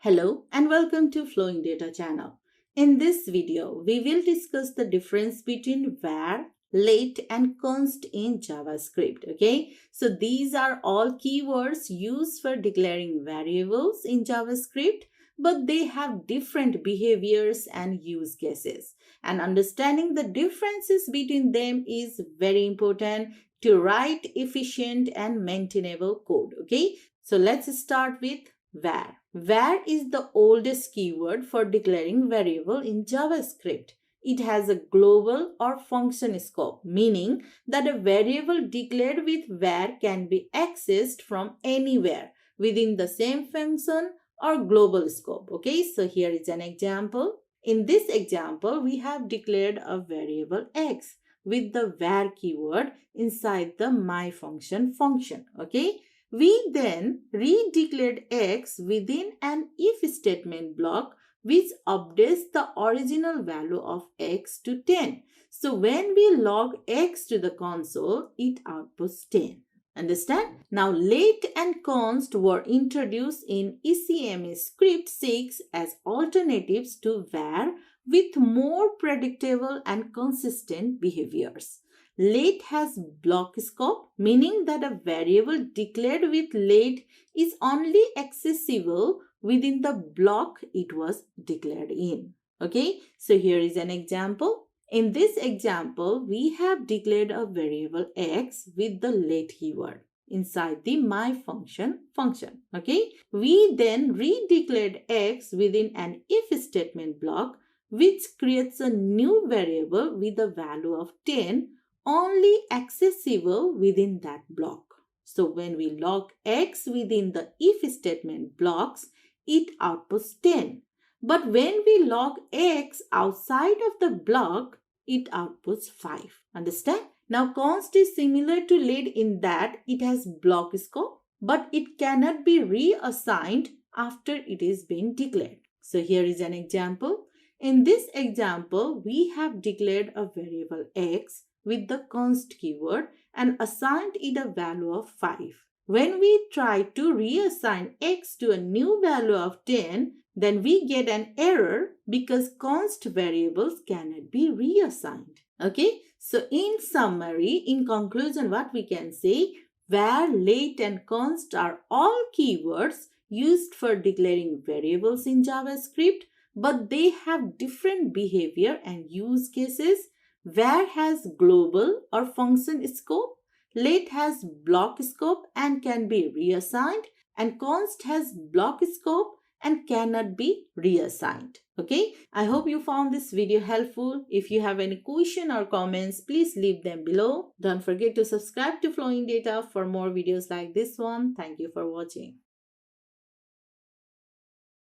Hello and welcome to flowindata channel. In this video, we will discuss the difference between var, let and const in JavaScript. Okay, so these are all keywords used for declaring variables in JavaScript, but they have different behaviors and use cases. And understanding the differences between them is very important to write efficient and maintainable code. Okay, so let's start with var. Var is the oldest keyword for declaring variable in JavaScript. It has a global or function scope, meaning that a variable declared with var can be accessed from anywhere within the same function or global scope. Okay, so here is an example. In this example, we have declared a variable x with the var keyword inside the my function. Okay. We then redeclared x within an if statement block which updates the original value of x to 10. So when we log x to the console, it outputs 10. Understand? Now let and const were introduced in ECMA script 6 as alternatives to var with more predictable and consistent behaviors. Let has block scope, meaning that a variable declared with let is only accessible within the block it was declared in. Okay, so here is an example. In this example, we have declared a variable x with the let keyword inside the my function. Okay, we then redeclared x within an if statement block which creates a new variable with a value of 10 only accessible within that block. So when we log x within the if statement blocks, it outputs 10. But when we log x outside of the block, it outputs 5. Understand? Now const is similar to let in that it has block scope, but it cannot be reassigned after it is being declared. So here is an example. In this example, we have declared a variable x with the const keyword and assigned it a value of 5. When we try to reassign x to a new value of 10, then we get an error because const variables cannot be reassigned. Okay, so in summary, in conclusion, what we can say, var, let and const are all keywords used for declaring variables in JavaScript, but they have different behavior and use cases. Var has global or function scope, let has block scope and can be reassigned, and const has block scope and cannot be reassigned. Okay, I hope you found this video helpful. If you have any question or comments, please leave them below. Don't forget to subscribe to flowindata for more videos like this one. Thank you for watching.